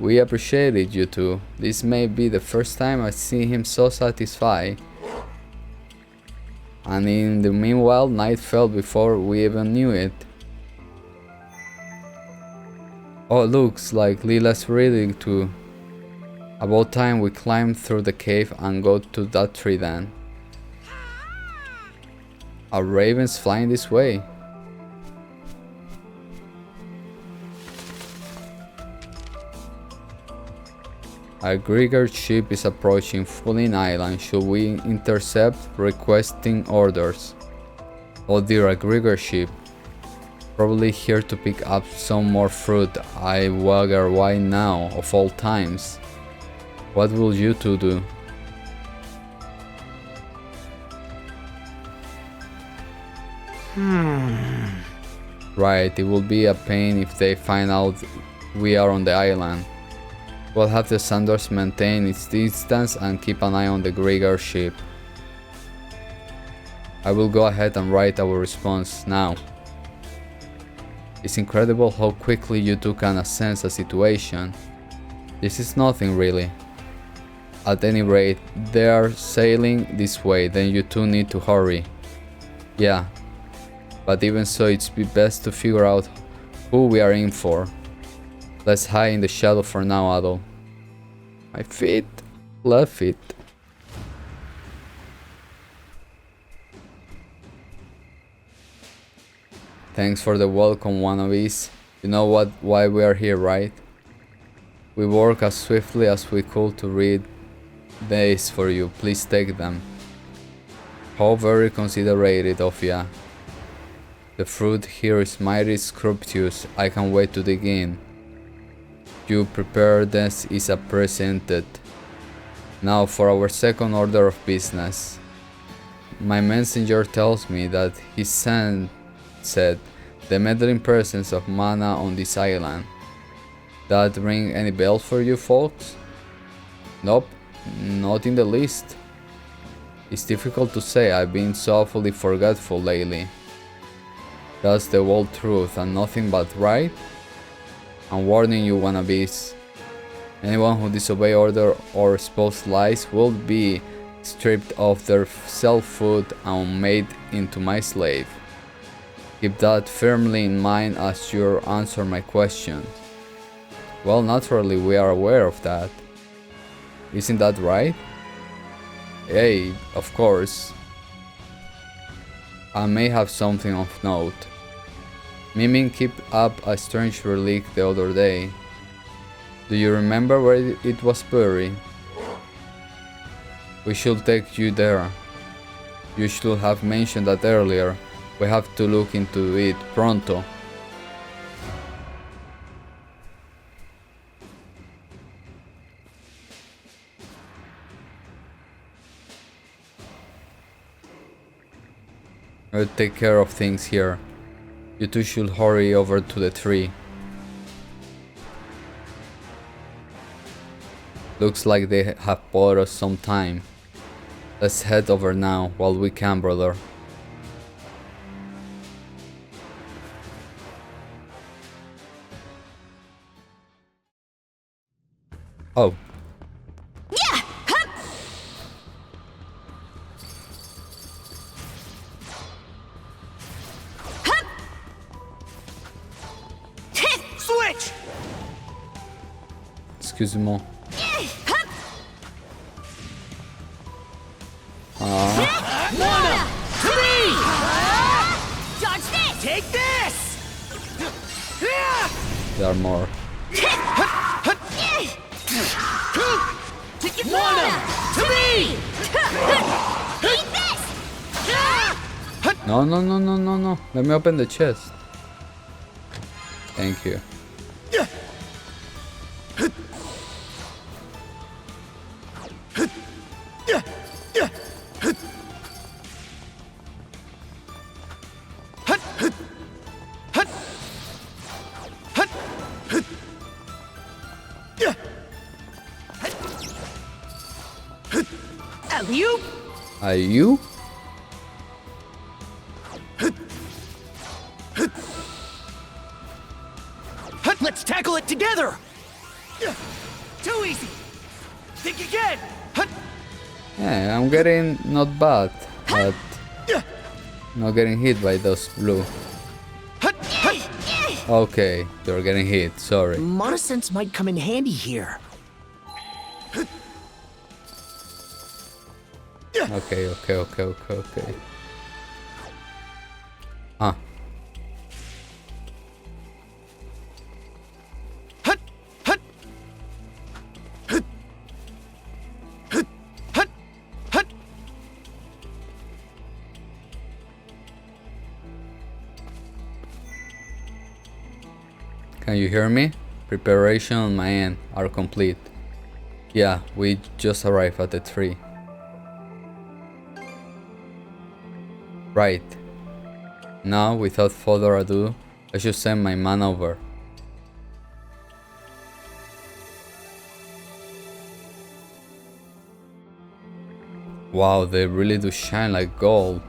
We appreciate it, you two. This may be the first time I see him so satisfied. And in the meanwhile, night fell before we even knew it. Oh, looks like Lila's ready to. About time we climb through the cave and go to that tree then. Are ravens flying this way? A Gregor ship is approaching Fulling Island. Should we intercept? Requesting orders. Oh dear, a Gregor ship. Probably here to pick up some more fruit. I wonder why now, of all times. What will you two do? Right, it will be a pain if they find out we are on the island. We'll have the Sanders maintain its distance and keep an eye on the Gregor ship. I will go ahead and write our response now. It's incredible how quickly you two can assess a situation. This is nothing really. At any rate, they are sailing this way, then you two need to hurry. Yeah, but even so, it's best to figure out who we are in for. Let's hide in the shadow for now, Adol. My feet. Left feet. Thanks for the welcome, wannabes. You know why we are here, right? We work as swiftly as we could to read these for you. Please take them. How very considerate of ya. The fruit here is mighty scrumptious. I can't wait to dig in. Your preparedness is appreciated. Now for our second order of business. My messenger tells me that his son said the meddling presence of mana on this island. That ring any bells for you folks? Nope, not in the least. It's difficult to say, I've been so awfully forgetful lately. That's the whole truth and nothing but right? I'm warning you, wannabes. Anyone who disobeys order or exposes lies will be stripped of their self-food and made into my slave. Keep that firmly in mind as you answer my question. Well, naturally, we are aware of that. Isn't that right? Hey, of course. I may have something of note. Mimin kept up a strange relic the other day. Do you remember where it was buried? We should take you there. You should have mentioned that earlier. We have to look into it pronto. I'll take care of things here. You two should hurry over to the tree. Looks like they have bought us some time. Let's head over now while we can, brother. Oh. Yeah! Hup! Hup! Switch! Excuse-moi. Hup! Mana! To me! Dodge this! Take this! There are more. Take it, Mana! To me! Eat this! No, no, no, no, no, no. Let me open the chest. Thank you. Alley-oop! Are you? Let's tackle it together! Too easy! Think again! Yeah, I'm getting not bad, but not getting hit by those blue. Okay, you're getting hit, sorry. Mana sense might come in handy here. Okay. Ah. Can you hear me? Preparation on my end are complete. Yeah, we just arrived at the tree. Right. Now, without further ado, I should send my man over. Wow, they really do shine like gold.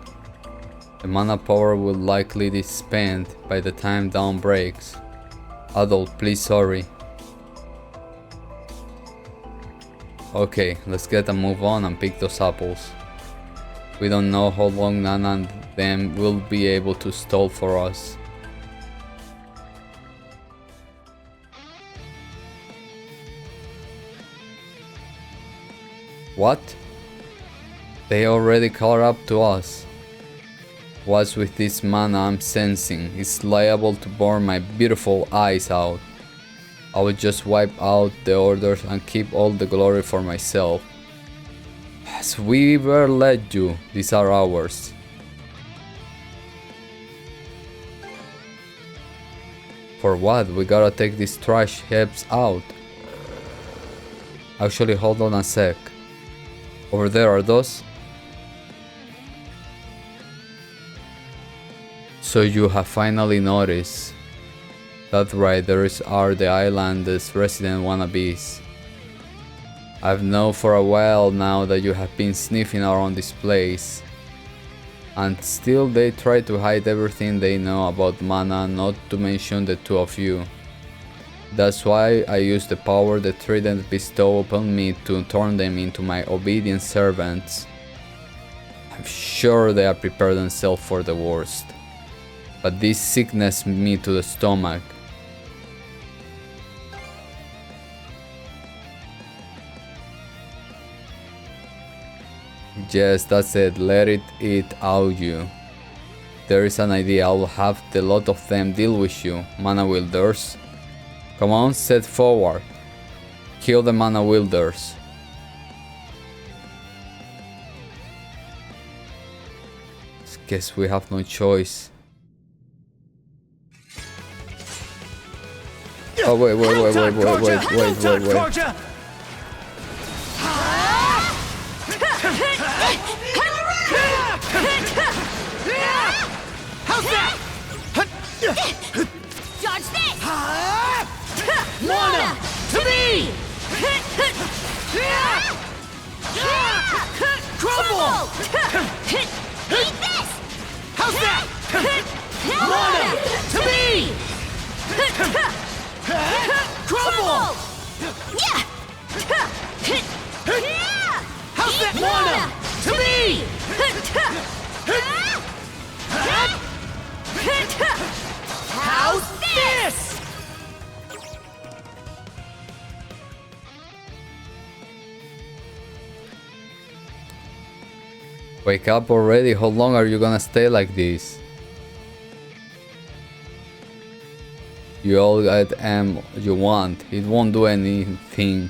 The mana power will likely be spent by the time dawn breaks. Adult, please hurry. Okay, let's get a move on and pick those apples. We don't know how long Nana and them will be able to stall for us. What? They already caught up to us. What's with this mana I'm sensing? It's liable to burn my beautiful eyes out. I would just wipe out the orders and keep all the glory for myself. As we were led you, these are ours. For what? We gotta take these trash heaps out. Actually, hold on a sec. Over there are those? So you have finally noticed. That's right, those are the island's resident wannabes. I've known for a while now that you have been sniffing around this place. And still they try to hide everything they know about mana, not to mention the two of you. That's why I use the power the Trident bestowed upon me to turn them into my obedient servants. I'm sure they have prepared themselves for the worst. But this sickness me to the stomach. Yes, that's it, let it eat out you. There is an idea, I'll have the lot of them deal with you, mana wielders. Come on, set forward. Kill the mana wielders. Guess we have no choice. Oh wait. How's that? Dodge this! Mana to me! Crumble! Eat this! How's that? Mana to me! Crumble! How's that? Mana to me! How's this? Wake up already, how long are you gonna stay like this? You all get M you want, it won't do anything.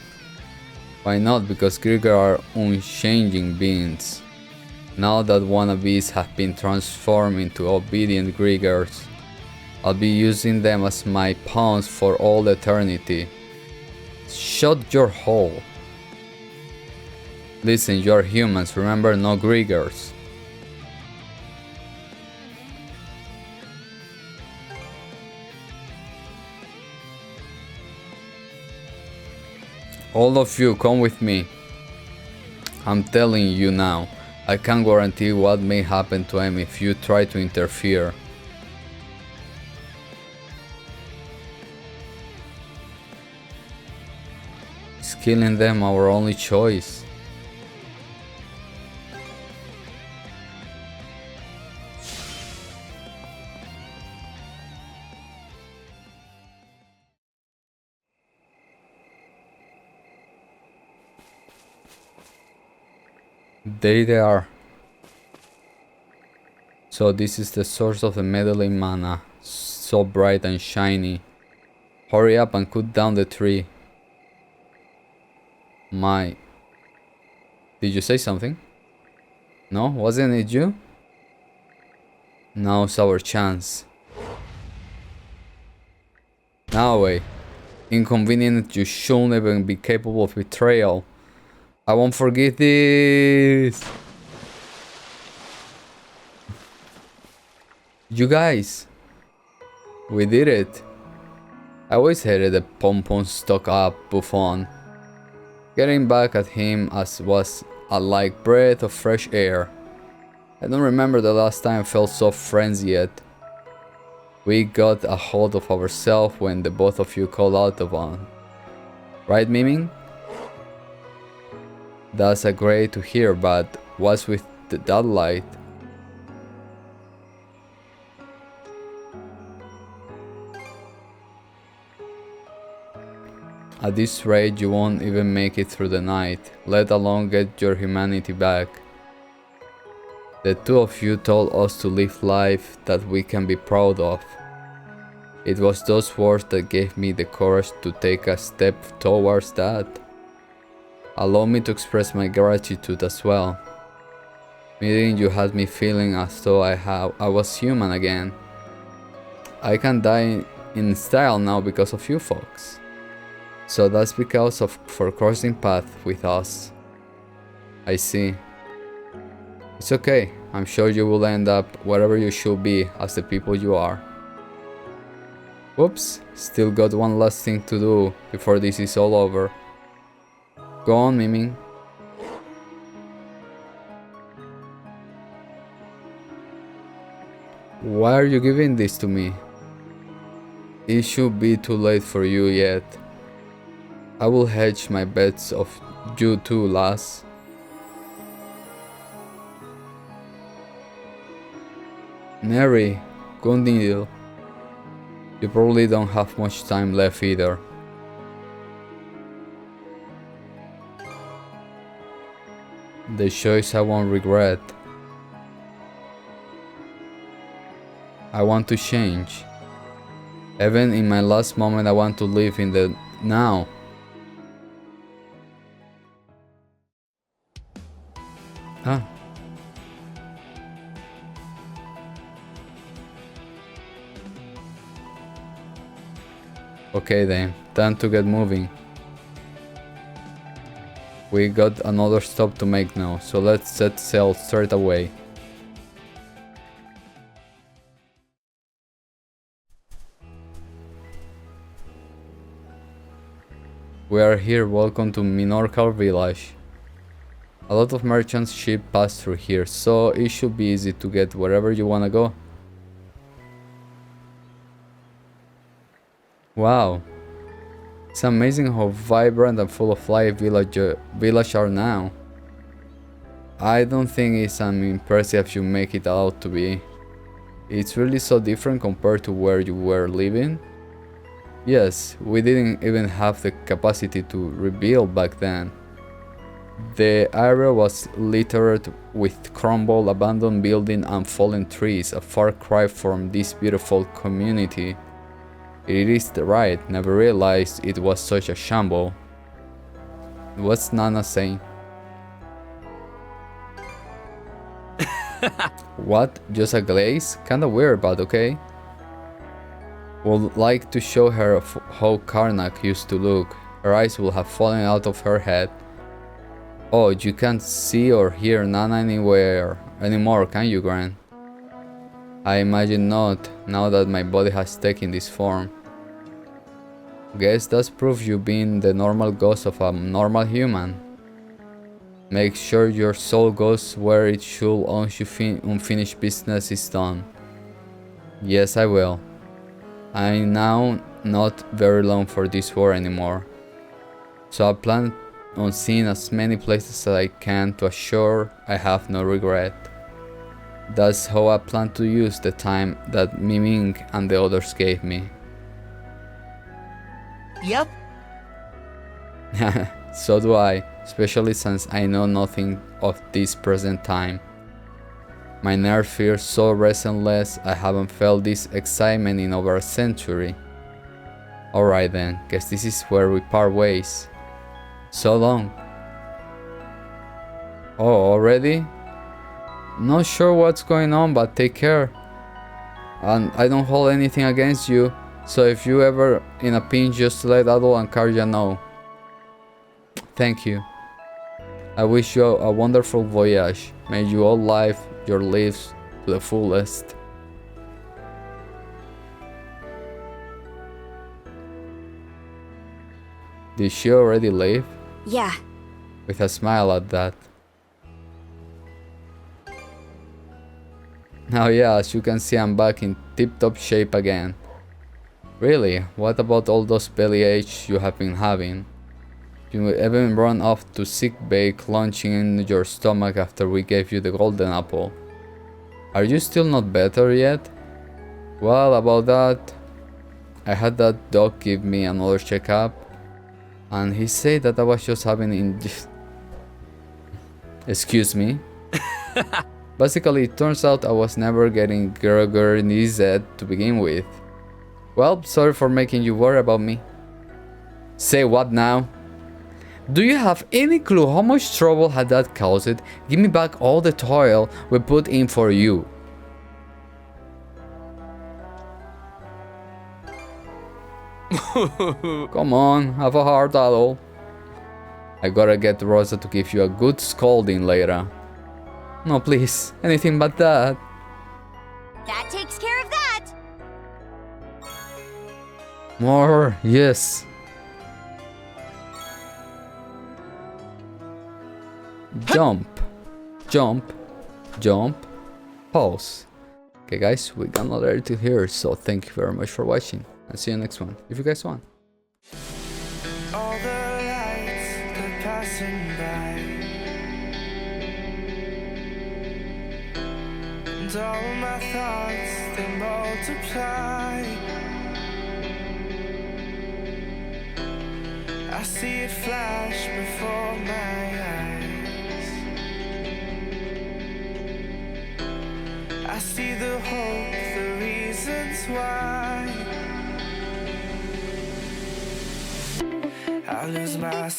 Why not? Because Grieger are unchanging beings. Now that wannabes have been transformed into obedient Griegers, I'll be using them as my pawns for all eternity. Shut your hole. Listen, you're humans, remember, no Griegers. All of you, come with me. I'm telling you now, I can't guarantee what may happen to him if you try to interfere. Is killing them our only choice? There they are. So this is the source of the meddling mana, so bright and shiny. Hurry up and cut down the tree. My... Did you say something? No? Wasn't it you? Now's our chance. Now wait. Inconvenient, you shouldn't even be capable of betrayal. I won't forget this. You guys, we did it. I always hated the pom-pom stuck up buffoon. Getting back at him as was a like breath of fresh air. I don't remember the last time I felt so frenzied yet. We got a hold of ourselves when the both of you called out of on. Right, Miming? That's a great to hear, but what's with that light? At this rate, you won't even make it through the night, let alone get your humanity back. The two of you told us to live life that we can be proud of. It was those words that gave me the courage to take a step towards that. Allow me to express my gratitude as well. Meeting you had me feeling as though I was human again. I can die in style now because of you folks. So that's because of for crossing paths with us. I see. It's okay, I'm sure you will end up wherever you should be as the people you are. Whoops, still got one last thing to do before this is all over. Go on, Miming. Why are you giving this to me? It should be too late for you yet. I will hedge my bets of you too, lass. Neri, continue. You probably don't have much time left either. The choice I won't regret. I want to change. Even in my last moment, I want to live in the now. Ah. Okay then, time to get moving. We got another stop to make now, so let's set sail straight away. We are here, welcome to Minorcal village. A lot of merchants ship pass through here, so it should be easy to get wherever you wanna go. Wow, it's amazing how vibrant and full of life village are now. I don't think it's as impressive as you make it out to be. It's really so different compared to where you were living. Yes, we didn't even have the capacity to rebuild back then. The area was littered with crumbled, abandoned buildings and fallen trees, a far cry from this beautiful community. It is right, never realized it was such a shamble. What's Nana saying? What? Just a glaze? Kinda weird, but okay. Would like to show her how Karnak used to look. Her eyes will have fallen out of her head. Oh, you can't see or hear Nana anymore, can you, Gran? I imagine not, now that my body has taken this form. Guess that's proof you being the normal ghost of a normal human. Make sure your soul goes where it should once unfinished business is done. Yes, I will. I'm now not very long for this war anymore. So I plan on seeing as many places as I can to assure I have no regret. That's how I plan to use the time that Miming and the others gave me. Yep. So do I, especially since I know nothing of this present time. My nerves feel so restless, I haven't felt this excitement in over a century. Alright then, guess this is where we part ways. So long. Oh, already? Not sure what's going on, but take care. And I don't hold anything against you, so if you ever in a pinch, just let Adol and Karja know. Thank you. I wish you a wonderful voyage. May you all live your lives to the fullest. Did she already leave? Yeah. With a smile at that. Now yeah, as you can see, I'm back in tip-top shape again. Really, what about all those belly aches you have been having? You even run off to sick bay, clenching in your stomach after we gave you the golden apple. Are you still not better yet? Well, about that, I had that doc give me another checkup, and he said that I was just having excuse me. Basically, it turns out I was never getting Gerger to begin with. Well, sorry for making you worry about me. Say what now? Do you have any clue how much trouble had that caused? Give me back all the toil we put in for you. Come on, have a heart, adult. I gotta get Rosa to give you a good scolding later. No, please, anything but that. That takes care of that. More, yes. Jump, jump, jump, pause. Okay guys, we got another till here, so thank you very much for watching. I'll see you next one, if you guys want. All the lights, they're passing by, and all my thoughts, they multiply. I see it flash before my eyes. I see the hope, the reasons why I lose myself.